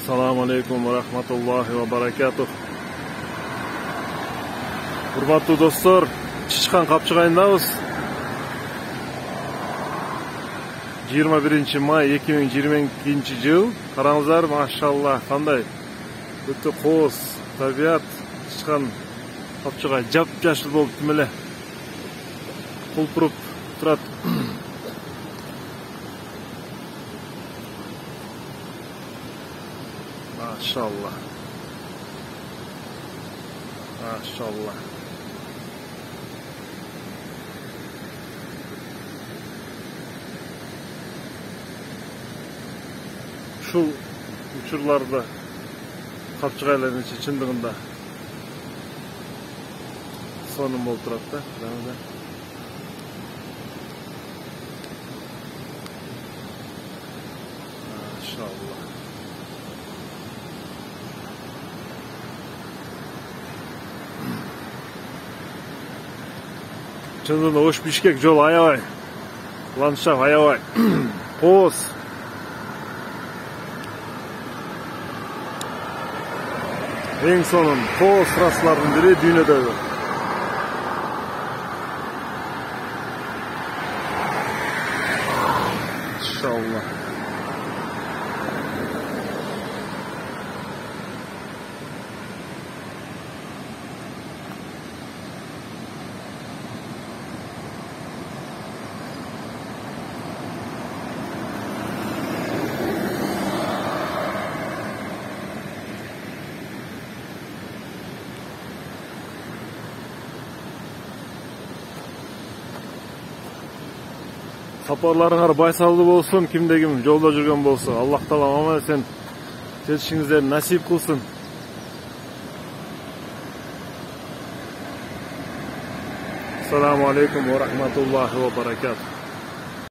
Assalamu alaikum wa rahmatullahi wa barakatuh. Урматтуу достор, Чычкан Капчыгайындабыз. 21 май 2022 жыл. Караңыздар, машалла, кандай өтө кооз табият. Чычкан Капчыгай жап-жашыл болуп тим эле кулпуруп турат. Машалла. Машалла. Ушул учурларда Капчыгайлардын чындыгында сонун болуп турат да. Машалла. Чындыгында Ош Бишкек жол аябай. Ландшафт аябай. Кооз. Эң сонун кооз трассалардын бири дүйнөдөгү. Иншалла. Сапарларыңар байсалдуу болсун, кимде ким жолдо жүргөн болсо, Аллах Таала аман эсен жетишиңиздерди насип кылсын. Ассаламу алейкум ва рахматуллахи ва баракатух.